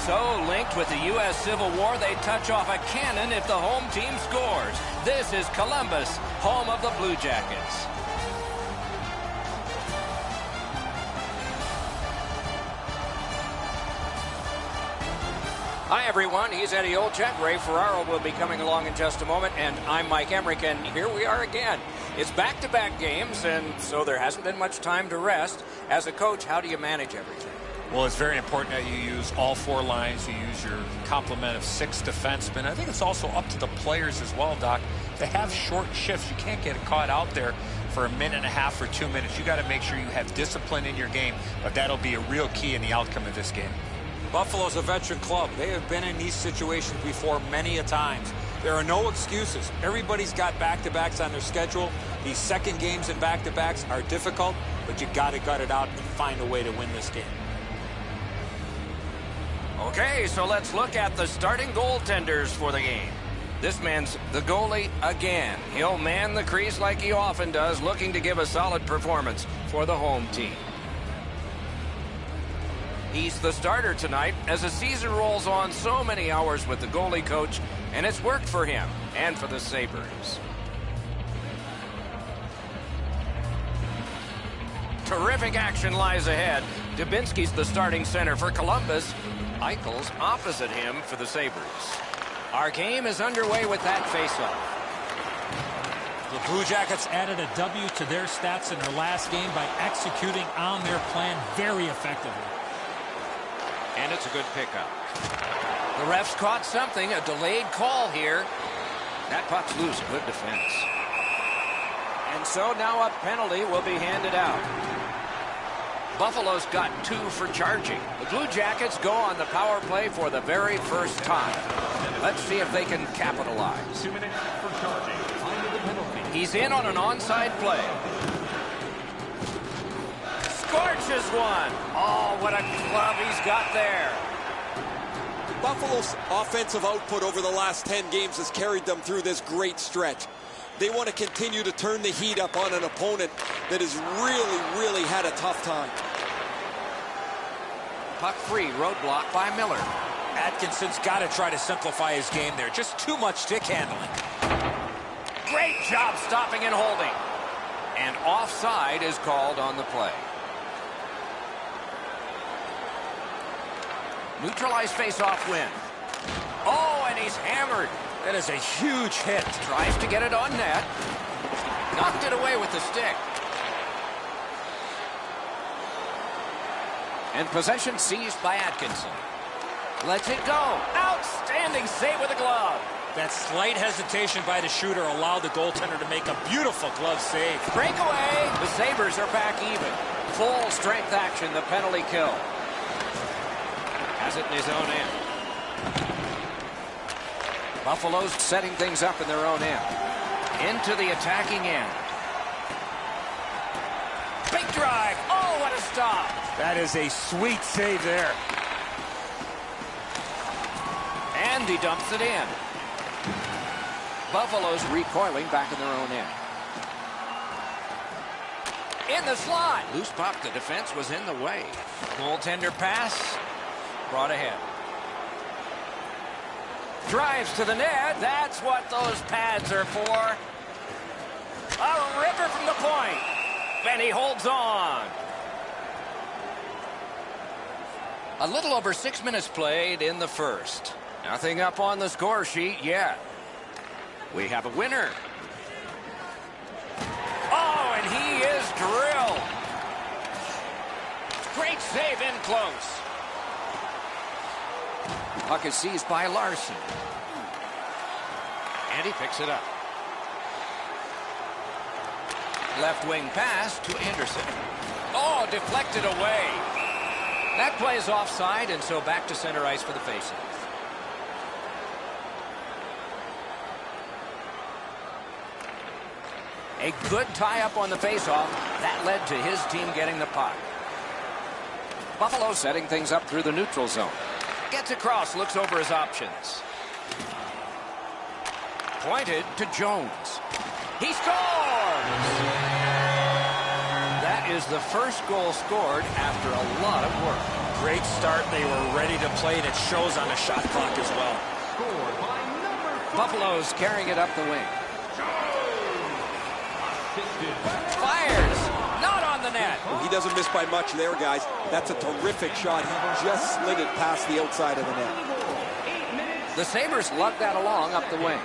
So linked with the U.S. Civil War, they touch off a cannon if the home team scores. This is Columbus, home of the Blue Jackets. Hi, everyone. He's Eddie Olczyk. Ray Ferraro will be coming along in just a moment, and I'm Mike Emmerich, and here we are again. It's back-to-back games, and so there hasn't been much time to rest. As a coach, how do you manage everything? Well, it's very important that you use all four lines. You use your complement of 6 defensemen. I think it's also up to the players as well, Doc. They have short shifts. You can't get caught out there for a minute and a half or 2 minutes. You got to make sure you have discipline in your game, but that'll be a real key in the outcome of this game. Buffalo's a veteran club. They have been in these situations before many a times. There are no excuses. Everybody's got back-to-backs on their schedule. These second games and back-to-backs are difficult, but you got to gut it out and find a way to win this game. Okay, so let's look at the starting goaltenders for the game. This man's the goalie again. He'll man the crease like he often does, looking to give a solid performance for the home team. He's the starter tonight as the season rolls on. So many hours with the goalie coach, and it's worked for him and for the Sabres. Terrific action lies ahead. Dubinsky's the starting center for Columbus. Eichel's opposite him for the Sabres. Our game is underway with that faceoff. The Blue Jackets added a W to their stats in their last game by executing on their plan very effectively. And it's a good pickup. The refs caught something, a delayed call here. That puck's loose. Good defense. And so now a penalty will be handed out. Buffalo's got 2 for charging. The Blue Jackets go on the power play for the very first time. Let's see if they can capitalize. 2 minutes for charging. Under the penalty. He's in on an onside play. Scorches one. Oh, what a glove he's got there. Buffalo's offensive output over the last 10 games has carried them through this great stretch. They want to continue to turn the heat up on an opponent that has really had a tough time. Puck free, roadblock by Miller. Atkinson's got to try to simplify his game there. Just too much stick handling. Great job stopping and holding. And offside is called on the play. Neutralized face-off win. Oh, and he's hammered. That is a huge hit. Tries to get it on net. Knocked it away with the stick. And possession seized by Atkinson. Lets it go. Outstanding save with a glove. That slight hesitation by the shooter allowed the goaltender to make a beautiful glove save. Breakaway. The Sabres are back even. Full strength action, the penalty kill. Has it in his own end. Buffalo's setting things up in their own end. Into the attacking end. Big drive. Oh, what a stop. That is a sweet save there. And he dumps it in. Buffalo's recoiling back in their own end. In the slot. Loose puck. The defense was in the way. Goaltender pass. Brought ahead. Drives to the net. That's what those pads are for. A ripper from the point. And he holds on. A little over 6 minutes played in the first. Nothing up on the score sheet yet. We have a winner. Oh, and he is drilled. Great save in close. Puck is seized by Larson. And he picks it up. Left wing pass to Anderson. Oh, deflected away. That play is offside, and so back to center ice for the faceoff. A good tie-up on the faceoff. That led to his team getting the puck. Buffalo setting things up through the neutral zone. Gets across, looks over his options. Pointed to Jones. He scores! That is the first goal scored after a lot of work. Great start. They were ready to play, and it shows on the shot clock as well. Scored by number 5. Buffalo's carrying it up the wing. Assisted by Fires. Not on the net. Well, he doesn't miss by much there, guys. That's a terrific shot. He just slid it past the outside of the net. 8 minutes. The Sabres lugged that along up the wing.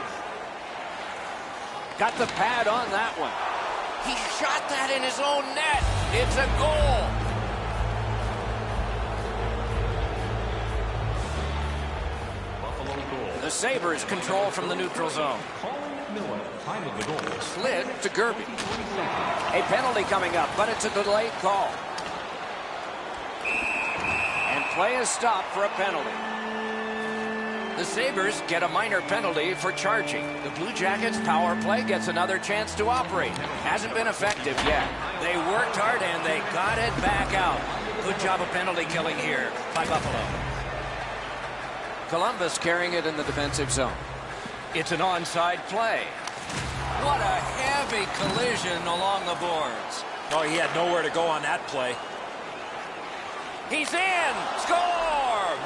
Got the pad on that one. He shot that in his own net. It's a goal. Buffalo goal. The Sabres control from the neutral zone. Colin Miller. Time of the goal. Slid to Gerby. A penalty coming up, but it's a delayed call. And play is stopped for a penalty. The Sabres get a minor penalty for charging. The Blue Jackets' power play gets another chance to operate. Hasn't been effective yet. They worked hard and they got it back out. Good job of penalty killing here by Buffalo. Columbus carrying it in the defensive zone. It's an onside play. What a heavy collision along the boards. Oh, he had nowhere to go on that play. He's in! Score!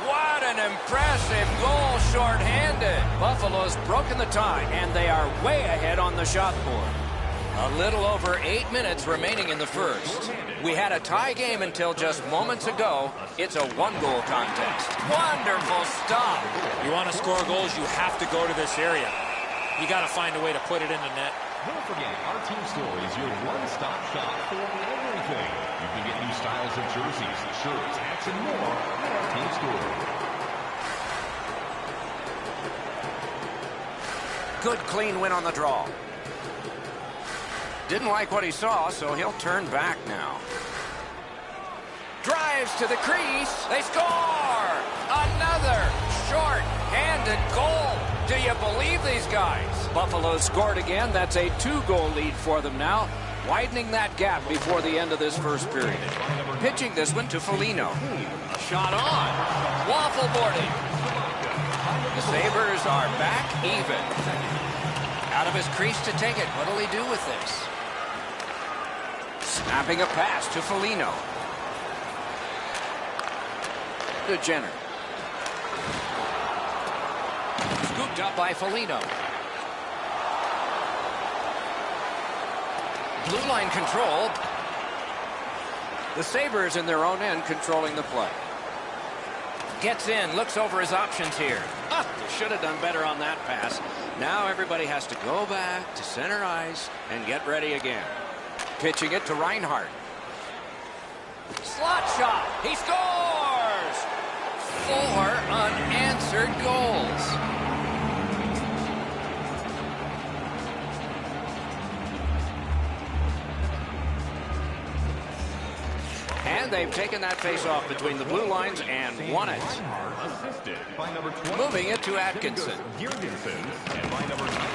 What an impressive goal shorthanded. Buffalo's broken the tie, and they are way ahead on the shot board. A little over 8 minutes remaining in the first. We had a tie game until just moments ago. It's a one-goal contest. Wonderful stop. You want to score goals, you have to go to this area. You got to find a way to put it in the net. Don't forget, our team store is your one-stop shop for everything. You can get new styles of jerseys, shirts, hats, and more at our team store. Good clean win on the draw. Didn't like what he saw, so he'll turn back now. Drives to the crease. They score! Another short-handed goal. Do you believe these guys? Buffalo scored again. That's a 2-goal lead for them now, widening that gap before the end of this first period. Pitching this one to Foligno. Shot on. Waffle boarding. The Sabres are back even. Out of his crease to take it. What'll he do with this? Snapping a pass to Foligno. To Jenner. Scooped up by Foligno. Blue line control. The Sabres in their own end controlling the play. Gets in, looks over his options here. Should have done better on that pass. Now everybody has to go back to center ice and get ready again. Pitching it to Reinhart. Slot shot. He scores! 4 unanswered goals. And they've taken that face-off between the blue lines and won it. Moving it to Atkinson.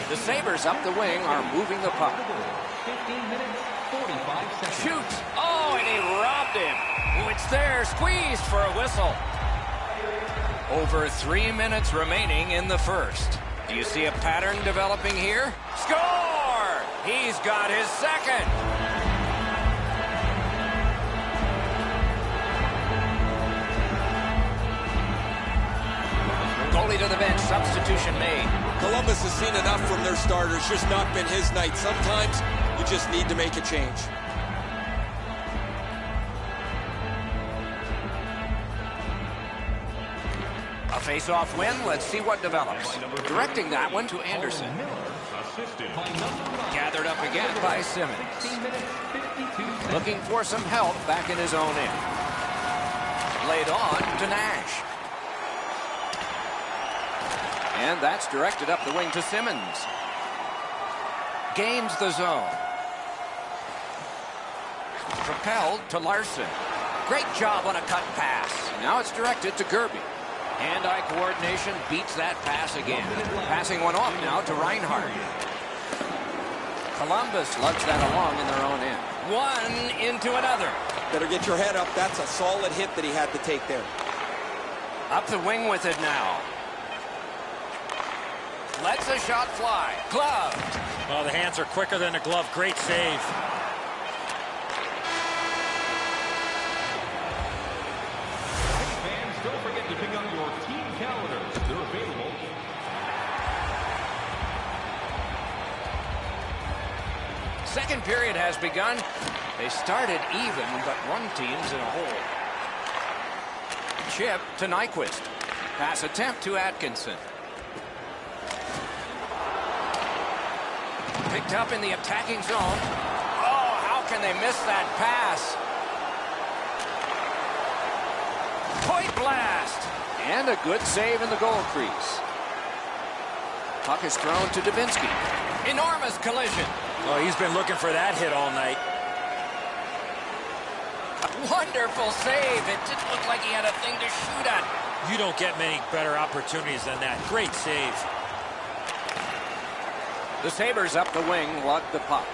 The Sabres up the wing are moving the puck. 15 minutes, 45 seconds. Shoots. Oh, and he robbed him. Oh, it's there. Squeezed for a whistle. Over 3 minutes remaining in the first. Do you see a pattern developing here? Score! He's got his second. Goalie to the bench. Substitution made. Columbus has seen enough from their starters. Just not been his night. Sometimes you just need to make a change. A face-off win. Let's see what develops. Directing that one to Anderson. Gathered up again by Simmons. Looking for some help back in his own end. Laid on to Nash. And that's directed up the wing to Simmons. Gains the zone. Propelled to Larson. Great job on a cut pass. Now it's directed to Gerby. Hand-eye coordination beats that pass again. Passing one off now to Reinhart. Columbus lugs that along in their own end. One into another. Better get your head up. That's a solid hit that he had to take there. Up the wing with it now. Lets a shot fly. Gloved. Well, the hands are quicker than the glove. Great save. forget to pick up your team calendars. They're available. Second period has begun. They started even, but one team's in a hole. Chip to Nyquist. Pass attempt to Atkinson. Picked up in the attacking zone. Oh, how can they miss that pass? Point blast. And a good save in the goal crease. Puck is thrown to Dubinsky. Enormous collision. Oh, he's been looking for that hit all night. Wonderful save. It didn't look like he had a thing to shoot at. You don't get many better opportunities than that. Great save. The Sabres up the wing, lug the puck.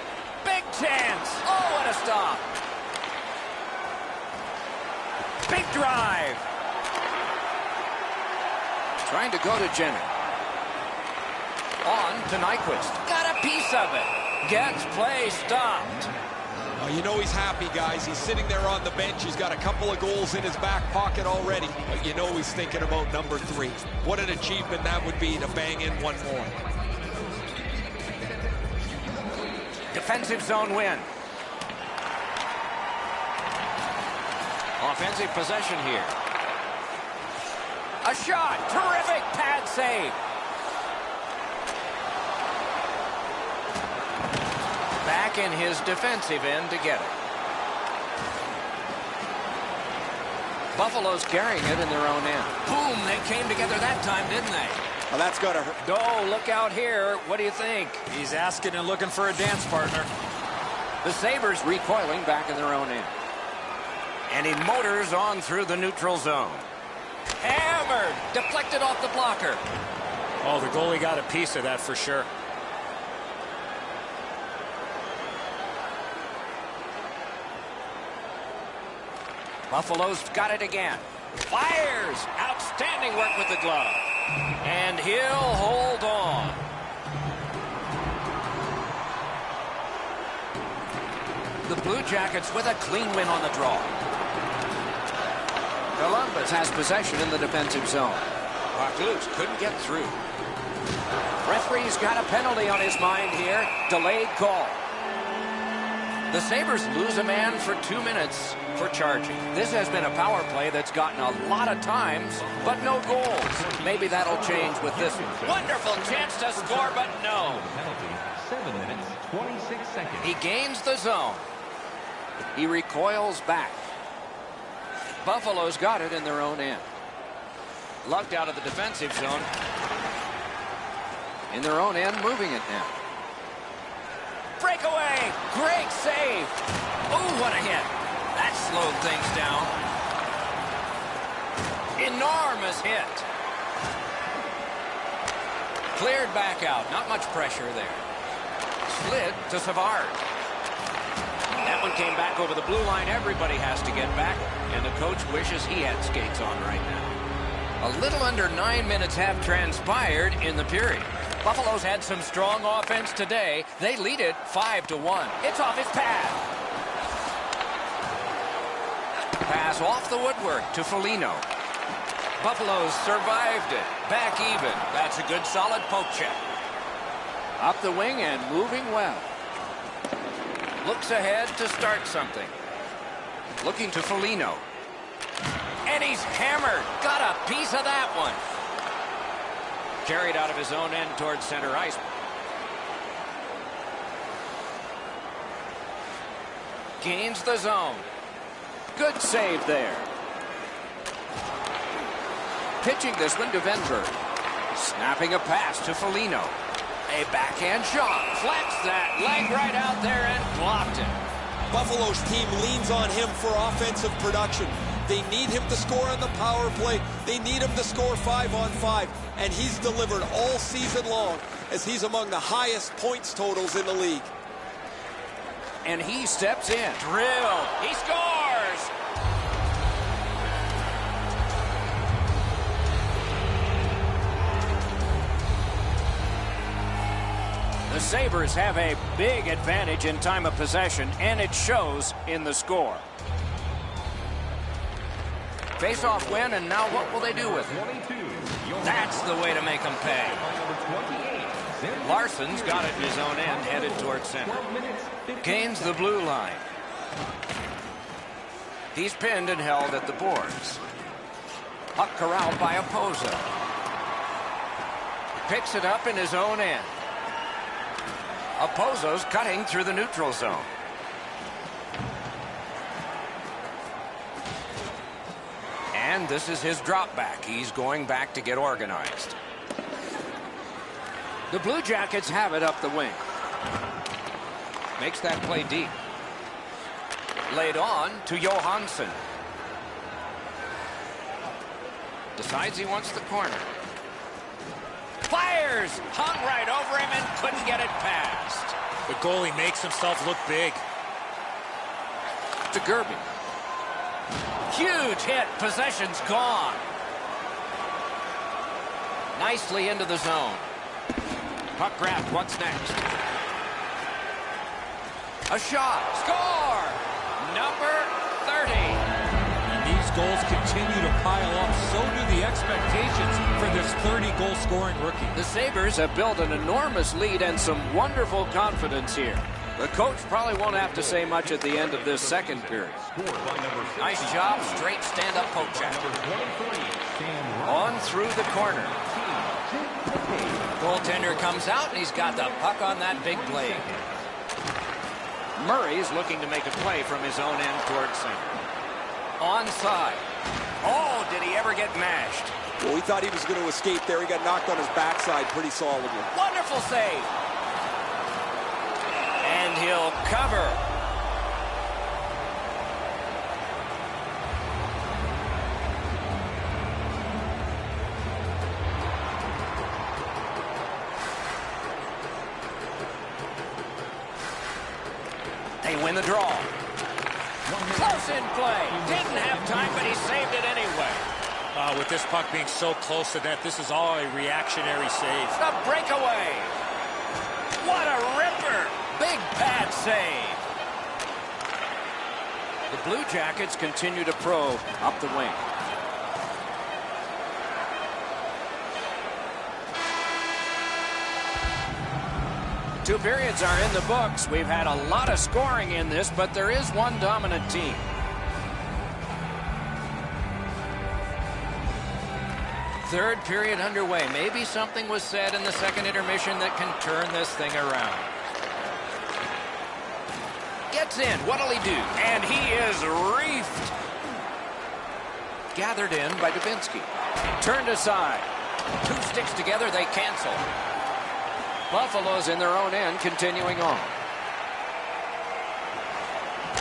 Big chance. Oh, what a stop. Big drive. Trying to go to Jenner. On to Nyquist. Got a piece of it. Gets play stopped. Oh, you know he's happy, guys. He's sitting there on the bench. He's got a couple of goals in his back pocket already. But you know he's thinking about number 3. What an achievement that would be to bang in one more. Defensive zone win. Offensive possession here. A shot. Terrific pad save. Back in his defensive end to get it. Buffalo's carrying it in their own end. Boom, they came together that time, didn't they? Well, that's got to hurt. Oh, look out here. What do you think? He's asking and looking for a dance partner. The Sabres recoiling back in their own end. And he motors on through the neutral zone. Hammered. Deflected off the blocker. Oh, the goalie got a piece of that for sure. Buffalo's got it again. Fires. Outstanding work with the glove. And he'll hold on. The Blue Jackets with a clean win on the draw. Columbus has possession in the defensive zone. Puck loose. Couldn't get through. Referee's got a penalty on his mind here. Delayed call. The Sabres lose a man for 2 minutes for charging. This has been a power play that's gotten a lot of times, but no goals. Maybe that'll change with this one. Wonderful chance to score, but no. Penalty, 7 minutes, 26 seconds. He gains the zone. He recoils back. Buffalo's got it in their own end. Lugged out of the defensive zone. In their own end, moving it now. Breakaway! Great save! Oh, what a hit! That slowed things down. Enormous hit. Cleared back out. Not much pressure there. Slid to Savard. That one came back over the blue line. Everybody has to get back, and the coach wishes he had skates on right now. A little under 9 minutes have transpired in the period. Buffalo's had some strong offense today. They lead it 5-1. It's off his pad. Pass off the woodwork to Foligno. Buffalo's survived it. Back even. That's a good solid poke check. Up the wing and moving well. Looks ahead to start something. Looking to Foligno. And he's hammered. Got a piece of that one. Carried out of his own end towards center ice. Gains the zone. Good save there. Pitching this one to Venberg. Snapping a pass to Foligno. A backhand shot. Flex that leg right out there and blocked it. Buffalo's team leans on him for offensive production. They need him to score on the power play. They need him to score 5-on-5. And he's delivered all season long as he's among the highest points totals in the league. And he steps in. Drill. He scores. The Sabres have a big advantage in time of possession, and it shows in the score. Face-off win, and now what will they do with it? That's the way to make them pay. Larson's got it in his own end, headed towards center. Gains the blue line. He's pinned and held at the boards. Puck corralled by Oposo. Picks it up in his own end. Oposo's cutting through the neutral zone. And this is his drop back. He's going back to get organized. The Blue Jackets have it up the wing. Makes that play deep. Laid on to Johansson. Decides he wants the corner. Fires! Hung right over him and couldn't get it past. The goalie makes himself look big. To Gerby. Huge hit. Possession's gone. Nicely into the zone. Puck grabbed. What's next? A shot. Score! Number 30. And these goals continue to pile up. So do the expectations for this 30-goal scoring rookie. The Sabres have built an enormous lead and some wonderful confidence here. The coach probably won't have to say much at the end of this second period. Nice job. Straight stand-up poke check. On through the corner. Goaltender comes out, and he's got the puck on that big blade. Murray's looking to make a play from his own end towards center. Onside. Oh, did he ever get mashed? Well, we thought he was going to escape there. He got knocked on his backside pretty solidly. Wonderful save. And he'll cover. They win the draw. Close in play. Didn't have time, but he saved it anyway. With this puck being so close to net, this is all a reactionary save. The breakaway. What a ripper. Big pad save. The Blue Jackets continue to probe up the wing. Two periods are in the books. We've had a lot of scoring in this, but there is one dominant team. Third period underway. Maybe something was said in the second intermission that can turn this thing around. Gets in. What'll he do? And he is reefed. Gathered in by Dubinsky. Turned aside. Two sticks together. They cancel. Buffalo's in their own end, continuing on.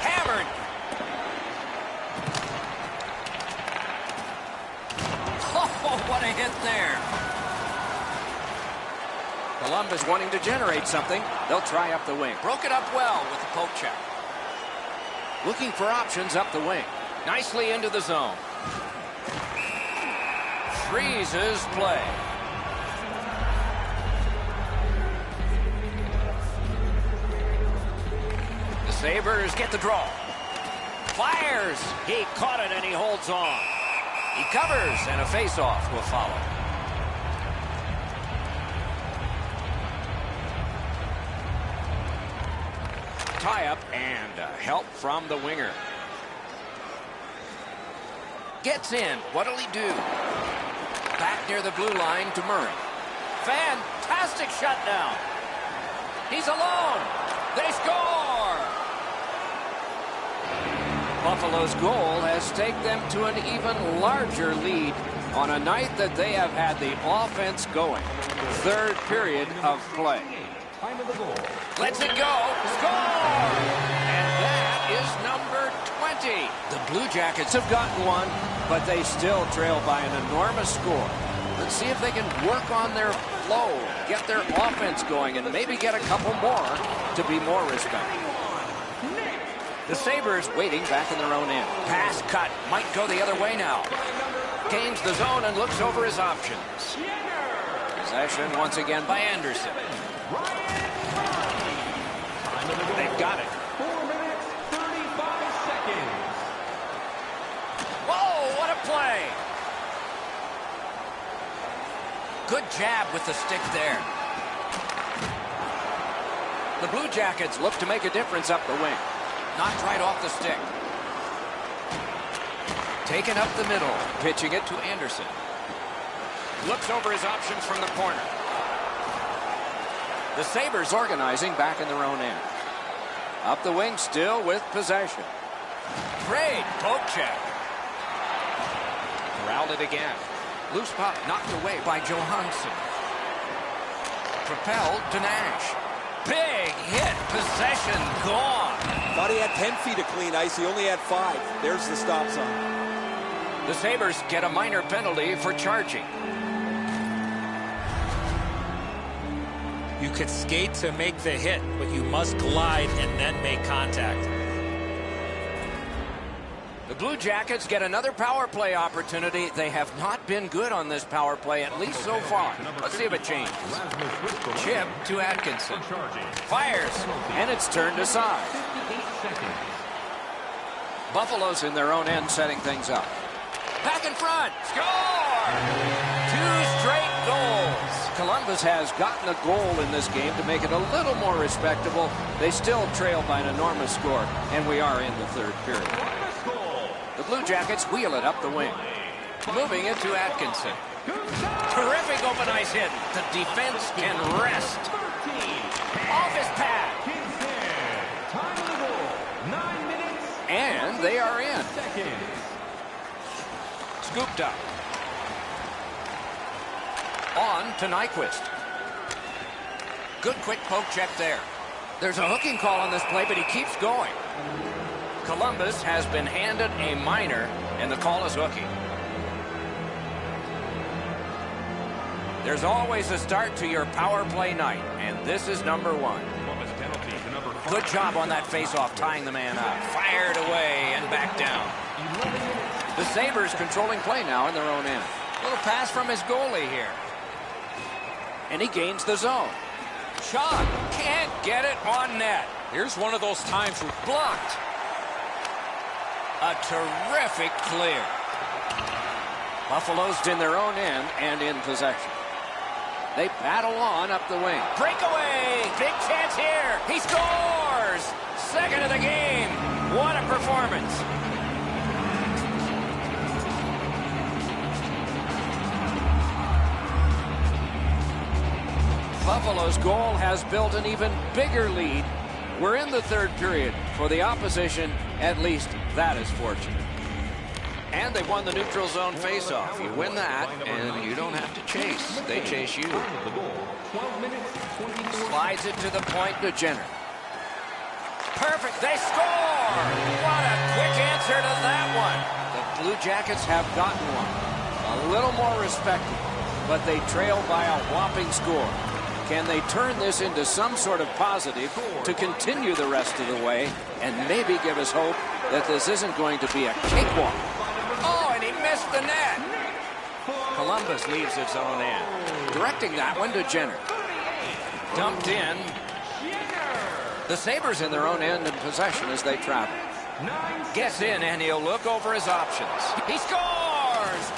Hammered. Oh, what a hit there. Columbus wanting to generate something. They'll try up the wing. Broke it up well with the poke check. Looking for options up the wing. Nicely into the zone. Freezes play. The Sabres get the draw. Fires. He caught it and he holds on. He covers and a face-off will follow. Tie-up and help from the winger. Gets in. What'll he do? Back near the blue line to Murray. Fantastic shutdown. He's alone. They score. Buffalo's goal has taken them to an even larger lead on a night that they have had the offense going. Third period of play. Lets it go. Score! And that is number 20. The Blue Jackets have gotten one, but they still trail by an enormous score. Let's see if they can work on their flow, get their offense going, and maybe get a couple more to be more respected. The Sabres waiting back in their own end. Pass cut. Might go the other way now. Gains the zone and looks over his options. Possession once again by Anderson. They've got it. 4 minutes, 35 seconds. Whoa, what a play. Good jab with the stick there. The Blue Jackets look to make a difference up the wing. Knocked right off the stick. Taken up the middle. Pitching it to Anderson. Looks over his options from the corner. The Sabres organizing back in their own end. Up the wing still with possession. Great poke check. Corralled it again. Loose puck knocked away by Johansson. Propelled to Nash. Big hit. Possession gone. Thought he had 10 feet of clean ice. He only had 5. There's the stop sign. The Sabres get a minor penalty for charging. You could skate to make the hit, but you must glide and then make contact. The Blue Jackets get another power play opportunity. They have not been good on this power play, at least so far. Let's see if it changes. Chip to Atkinson. Fires, and it's turned aside. Buffalo's in their own end setting things up. Back in front. Score! 2 straight goals. Columbus has gotten a goal in this game to make it a little more respectable. They still trail by an enormous score, and we are in the third period. The Blue Jackets wheel it up the wing. Moving it to Atkinson. Terrific open ice hit. The defense can rest. Off his pad. And they are in. Scooped up. On to Nyquist. Good quick poke check there. There's a hooking call on this play, but he keeps going. Columbus has been handed a minor, and the call is hooking. There's always a start to your power play night, and this is number 1. Good job on that faceoff, tying the man up. Fired away and back down. The Sabres controlling play now in their own end. Little pass from his goalie here. And he gains the zone. Shot. Can't get it on net. Here's one of those times where blocked. A terrific clear. Buffalo's in their own end and in possession. They battle on up the wing. Breakaway. Big chance here. He scores. Second of the game. What a performance. Buffalo's goal has built an even bigger lead. We're in the third period. For the opposition, at least that is fortunate. And they won the neutral zone faceoff. You win that, and you don't have to chase. They chase you. Slides it to the point to Jenner. Perfect. They score! What a quick answer to that one. The Blue Jackets have gotten one. A little more respectable, but they trail by a whopping score. Can they turn this into some sort of positive to continue the rest of the way and maybe give us hope that this isn't going to be a cakewalk? Oh, and he missed the net. Columbus leaves its own end. Directing that one to Jenner. Dumped in. The Sabres in their own end in possession as they travel. Gets in, and he'll look over his options. He scores!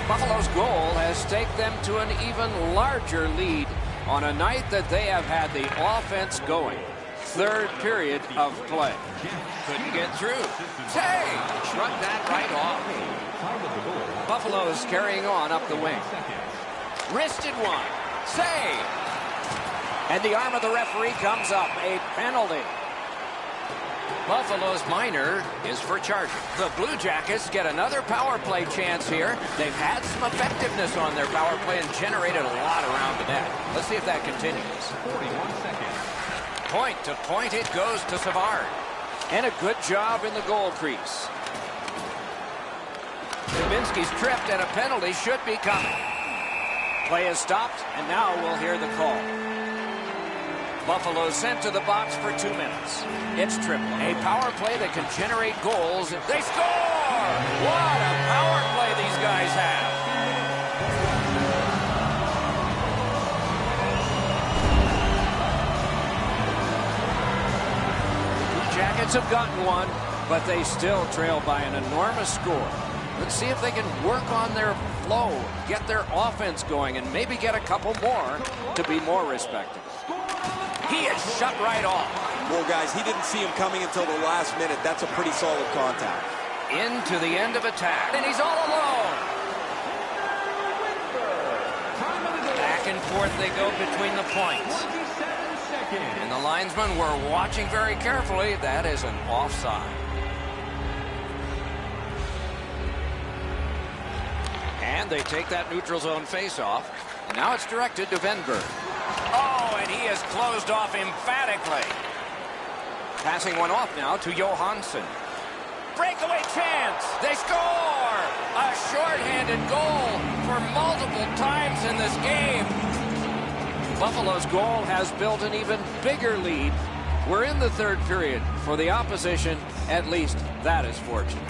Buffalo's goal has taken them to an even larger lead on a night that they have had the offense going. Third period of play. Couldn't get through. Say, shrugged that right off. Buffalo's carrying on up the wing. Wristed one. Save. And the arm of the referee comes up. A penalty. Buffalo's minor is for charging. The Blue Jackets get another power play chance here. They've had some effectiveness on their power play and generated a lot around the net. Let's see if that continues. 41 seconds. Point to point it goes to Savard. And a good job in the goal crease. Dubinsky's tripped and a penalty should be coming. Play is stopped, and now we'll hear the call. Buffalo sent to the box for 2 minutes. It's triple. A power play that can generate goals. They score! What a power play these guys have. The Blue Rockets have gotten one, but they still trail by an enormous score. Let's see if they can work on their flow, get their offense going, and maybe get a couple more to be more respectable. He is shut right off. Well, guys, he didn't see him coming until the last minute. That's a pretty solid contact. Into the end of attack, and he's all alone. Back and forth they go between the points. And the linesmen were watching very carefully. That is an offside. And they take that neutral zone face-off. And now it's directed to Venberg. Oh, and he is closed off emphatically. Passing one off now to Johansson. Breakaway chance. They score! A shorthanded goal for multiple times in this game. Buffalo's goal has built an even bigger lead. We're in the third period. For the opposition, at least that is fortunate.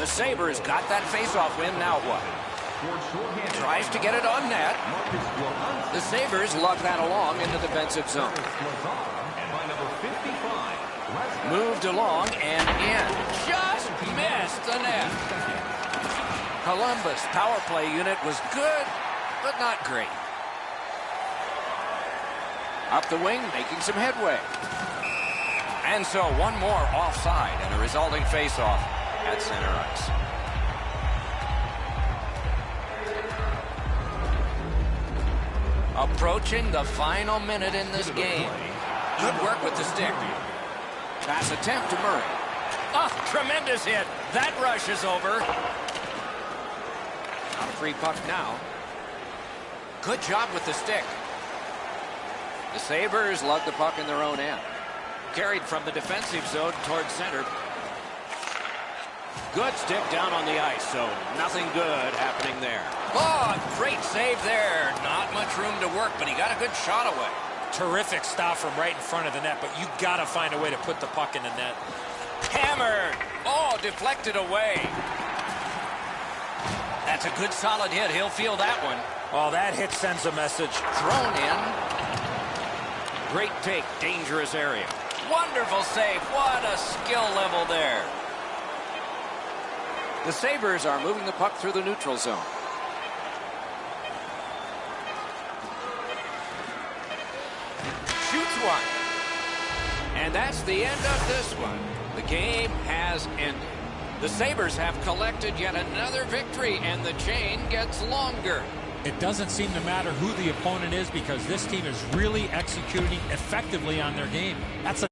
The Sabres got that face-off win. Now what? Tries to get it on net. The Sabres lug that along in the defensive zone. Moved along and in. Just missed the net. Columbus power play unit was good, but not great. Up the wing, making some headway. And so one more offside and a resulting face-off at center ice. Approaching the final minute in this game. Good work with the stick. Pass attempt to Murray. Oh, tremendous hit. That rush is over. Not a free puck now. Good job with the stick. The Sabres lug the puck in their own end. Carried from the defensive zone towards center. Good stick down on the ice, so nothing good happening there. Oh, great save there. Not much room to work, but he got a good shot away. Terrific stop from right in front of the net, but you got to find a way to put the puck in the net. Hammered. Oh, deflected away. That's a good solid hit. He'll feel that one. Oh, that hit sends a message. Thrown in. Great take. Dangerous area. Wonderful save. What a skill level there. The Sabres are moving the puck through the neutral zone. Shoots one. And that's the end of this one. The game has ended. The Sabres have collected yet another victory, and the chain gets longer. It doesn't seem to matter who the opponent is because this team is really executing effectively on their game. That's a